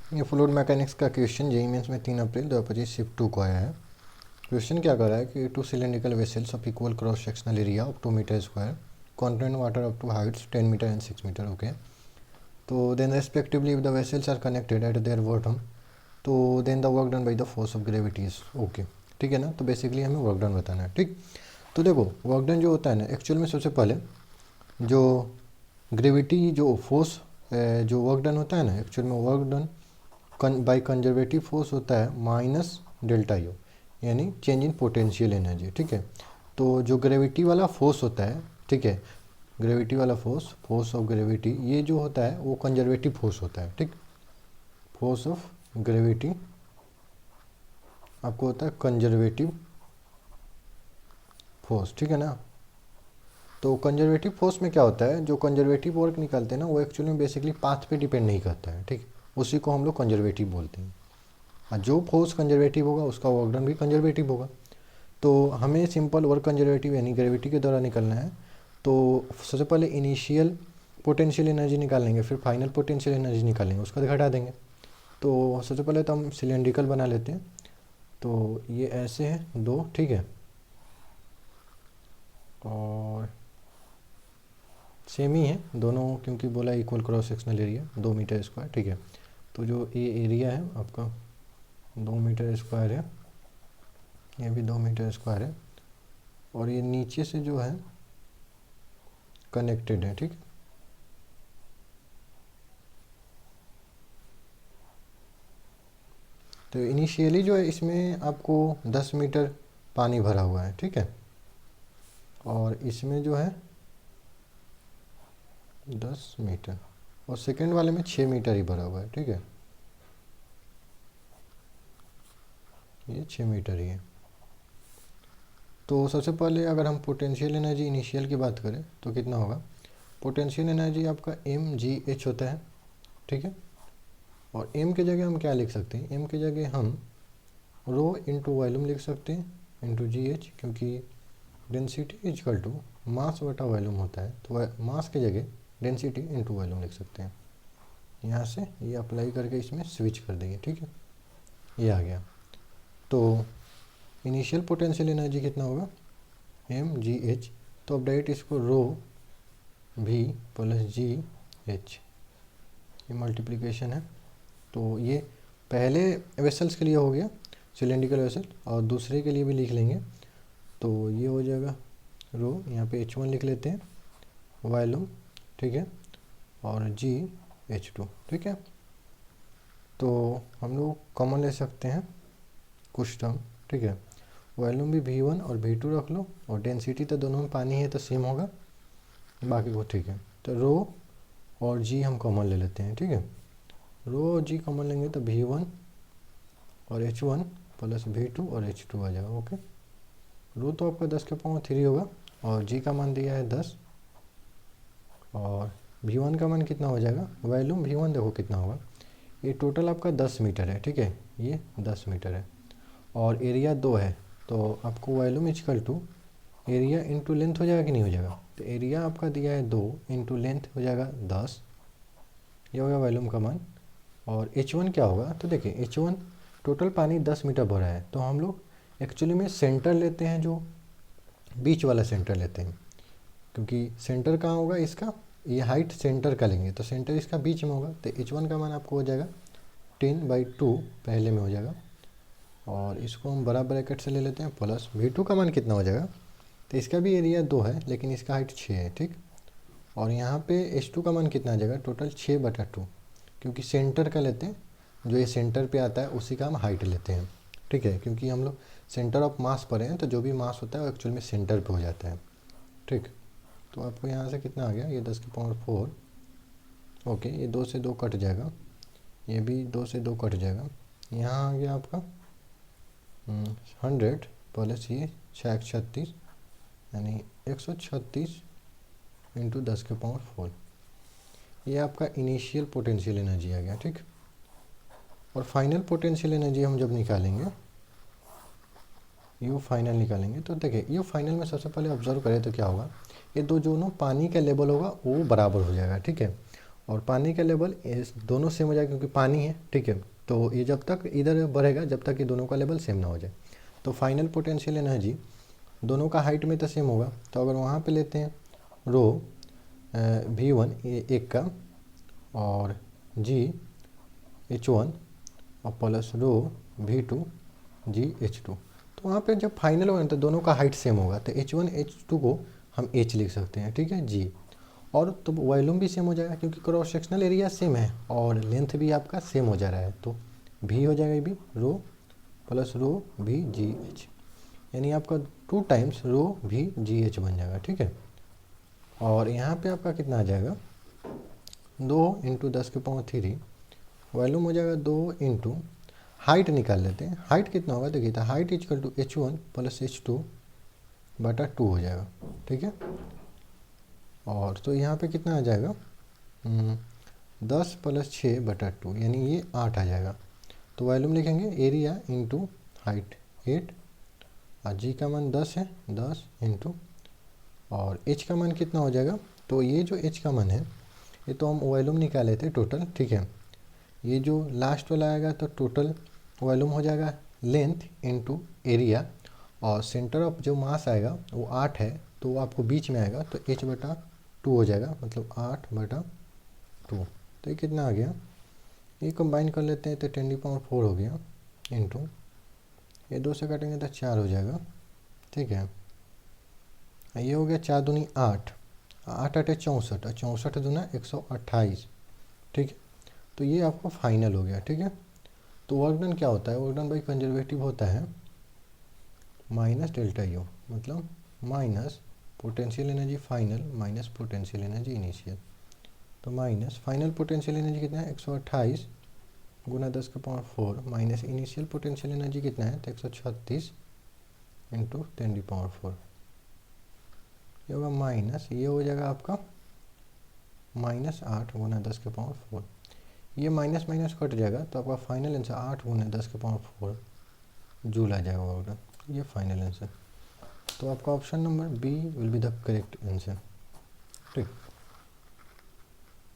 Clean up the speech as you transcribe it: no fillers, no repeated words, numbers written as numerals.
ये fluid mechanics का question JEE mains में 3 अप्रैल 2025 शिफ्ट 2 को आया है। क्वेश्चन क्या कर रहा है कि two cylindrical vessels of equal cross sectional area of 2 metre square contain water up to heights 10 metre and 6 metre. Okay, तो then respectively if the vessels are connected at their bottom, तो then the work done by the force of gravity is okay. ठीक है ना, तो basically हमें work done बताना है। ठीक, तो देखो वर्क डन जो होता है ना, एक्चुअल में सबसे पहले जो ग्रेविटी जो फोर्स जो वर्क डन होता है ना, एक्चुअल में work done by conservative force होता है माइनस डेल्टा यू, यानी चेंज इन पोटेंशियल एनर्जी। ठीक है, तो जो ग्रेविटी वाला फोर्स होता है, ठीक है, ग्रेविटी वाला फोर्स, फोर्स ऑफ ग्रेविटी, ये जो होता है वो कंजर्वेटिव फोर्स होता है। ठीक, फोर्स ऑफ ग्रेविटी आपको होता है कंजर्वेटिव फोर्स। ठीक है ना, तो कंजर्वेटिव फोर्स में क्या होता है, जो कंजर्वेटिव वर्क निकालते हैं ना, वो एक्चुअली में बेसिकली पाथ पे डिपेंड नहीं करता है। ठीक, उसी को हम लोग कंजर्वेटिव बोलते हैं। और जो फोर्स कंजर्वेटिव होगा उसका वर्क डन भी कंजर्वेटिव होगा। तो हमें सिंपल वर्क कंजर्वेटिव यानी ग्रेविटी के द्वारा निकलना है। तो सबसे पहले इनिशियल पोटेंशियल एनर्जी निकालेंगे, फिर फाइनल पोटेंशियल एनर्जी निकालेंगे, उसका घटा देंगे। तो सबसे पहले तो हम सिलेंड्रिकल बना लेते हैं। तो ये ऐसे है दो, ठीक है, और सेम ही है दोनों, क्योंकि बोला equal cross sectional area 2 metre square. ठीक है, तो जो ये एरिया है आपका 2 मीटर स्क्वायर है, ये भी 2 मीटर स्क्वायर है, और ये नीचे से जो है कनेक्टेड है। ठीक, तो इनिशियली जो है इसमें आपको 10 मीटर पानी भरा हुआ है। ठीक है, और इसमें जो है 10 मीटर, और सेकेंड वाले में 6 मीटर ही भरा हुआ है। ठीक है, ये 6 मीटर ही है। तो सबसे पहले अगर हम पोटेंशियल एनर्जी इनिशियल की बात करें तो कितना होगा, पोटेंशियल एनर्जी आपका mgh होता है। ठीक है, और m की जगह हम क्या लिख सकते हैं, m की जगह हम रो इंटू वॉल्यूम लिख सकते हैं इंटू gh, क्योंकि डेंसिटी इजकल टू मास बटा वॉल्यूम होता है। तो मास की जगह डेंसिटी इंटू वॉल्यूम लिख सकते हैं। यहाँ से ये अप्लाई करके इसमें स्विच कर देंगे। ठीक है, ये आ गया। तो इनिशियल पोटेंशियल एनर्जी कितना होगा, mgh, तो अब डायरेक्ट इसको रो v प्लस gh, ये मल्टीप्लिकेशन है। तो ये पहले वेसल्स के लिए हो गया सिलेंड्रिकल वेसल, और दूसरे के लिए भी लिख लेंगे। तो ये हो जाएगा रो, यहाँ पे h1 लिख लेते हैं, वॉल्यूम, ठीक है, और gh2। ठीक है, तो हम लोग कॉमन ले सकते हैं कुछ टर्म। ठीक है, वॉल्यूम भी v1 और v2 रख लो, और डेंसिटी तो दोनों में पानी है तो सेम होगा, बाकी को ठीक है। तो रो और g हम कॉमन ले लेते हैं। ठीक है, रो और g कॉमन लेंगे तो v1 और h1 प्लस v2 और h2 आ जाएगा। ओके, रो तो आपका 10 के पावर 3 होगा, और g का मान दिया है 10, और v1 का मान कितना हो जाएगा, वॉल्यूम v1 देखो कितना होगा, ये टोटल आपका 10 मीटर है। ठीक है, ये 10 मीटर है, और एरिया 2 है, तो आपको volume equal to area into length हो जाएगा कि नहीं हो जाएगा। तो एरिया आपका दिया है 2 इंटू लेंथ हो जाएगा 10, ये होगा वॉल्यूम का मान। और h1 क्या होगा, तो देखिए h1 टोटल पानी 10 मीटर भरा है, तो हम लोग एक्चुअली में सेंटर लेते हैं, जो बीच वाला सेंटर लेते हैं, क्योंकि सेंटर कहाँ होगा इसका, ये हाइट सेंटर का लेंगे, तो सेंटर इसका बीच में होगा। तो h1 का मान आपको हो जाएगा 10/2 पहले में हो जाएगा, और इसको हम बड़ा ब्रैकेट से ले लेते हैं, प्लस v2 का मान कितना हो जाएगा, तो इसका भी एरिया 2 है लेकिन इसका हाइट 6 है। ठीक, और यहाँ पे h2 का मान कितना आ जाएगा, टोटल 6/2, क्योंकि सेंटर का लेते हैं, जो ये सेंटर पे आता है उसी का हम हाइट लेते हैं। ठीक है, क्योंकि हम लोग सेंटर ऑफ मास पर हैं, तो जो भी मास होता है वो एक्चुअल में सेंटर पे हो जाता है। ठीक, तो आपको यहाँ से कितना आ गया, ये 10 की पावर 4। ओके, ये 2 से 2 कट जाएगा, ये भी 2 से 2 कट जाएगा, यहाँ आ गया आपका 100 प्लस ये 636, यानी 136 इंटू 10 के पावर 4, ये आपका इनिशियल पोटेंशियल एनर्जी आ गया। ठीक, और फाइनल पोटेंशियल एनर्जी हम जब निकालेंगे, यू फाइनल निकालेंगे, तो देखिए यू फाइनल में सबसे पहले ऑब्जर्व करें तो क्या होगा, ये दो जो पानी का लेवल होगा वो बराबर हो जाएगा। ठीक है, और पानी का लेवल दोनों सेम हो जाएगा क्योंकि पानी है, ठीक है। तो ये जब तक इधर बढ़ेगा जब तक ये दोनों का लेवल सेम ना हो जाए। तो फाइनल पोटेंशियल एनर्जी दोनों का हाइट में तो सेम होगा, तो अगर वहाँ पे लेते हैं रो V1 एक का और H1 और प्लस रो V2 H2, तो वहाँ पे जब फाइनल होगा तो दोनों का हाइट सेम होगा, तो H1 H2 को हम H लिख सकते हैं, ठीक है G। और तो वॉल्यूम भी सेम हो जाएगा क्योंकि क्रॉस सेक्शनल एरिया सेम है और लेंथ भी आपका सेम हो जा रहा है, तो V हो जाएगा भी रो प्लस रो VGH, यानी आपका 2 टाइम्स रो VGH बन जाएगा, ठीक है। और यहाँ पे आपका कितना आ जाएगा 2 × 10⁻³ वॉल्यूम हो जाएगा 2 इंटू हाइट निकाल लेते हैं। हाइट कितना होगा देखिए, तो height equal to H1 plus H2 बटा 2 हो जाएगा, ठीक है। और तो यहाँ पे कितना आ जाएगा 10 + 6 बटा 2, यानी ये 8 आ जाएगा। तो वॉल्यूम लिखेंगे एरिया इंटू हाइट 8 और जी का मान 10 है, 10 इंटू और एच का मान कितना हो जाएगा, तो ये जो एच का मान है ये तो हम वॉल्यूम निकाले थे टोटल, ठीक है। ये जो लास्ट वाला आएगा तो टोटल वॉल्यूम हो जाएगा लेंथ इंटू एरिया, और सेंटर ऑफ जो मास आएगा वो 8 है तो वो आपको बीच में आएगा, तो H/2 हो जाएगा, मतलब 8/2। तो ये कितना आ गया, ये कंबाइन कर लेते हैं तो 10⁴ हो गया इंटू ये 2 से काटेंगे तो 4 हो जाएगा, ठीक है। ये हो गया 4 दूनी 8, 8 8 64 और 64 दूना 128, ठीक है। तो ये आपका फाइनल हो गया, ठीक है। तो वर्क डन क्या होता है, वर्क डन बाई कंजर्वेटिव होता है माइनस डेल्टा यू, मतलब minus potential energy final minus potential energy initial. तो माइनस फाइनल पोटेंशियल एनर्जी कितना है 128 × 10⁴ माइनस इनिशियल पोटेंशियल एनर्जी कितना है तो 136 × 10⁴। ये होगा माइनस, ये हो जाएगा आपका -8 × 10⁴। ये माइनस माइनस कट जाएगा तो आपका फाइनल आंसर 8 × 10⁴ जूल आ जाएगा होगा, ये फाइनल आंसर। तो आपका option number B will be the correct answer, ठीक।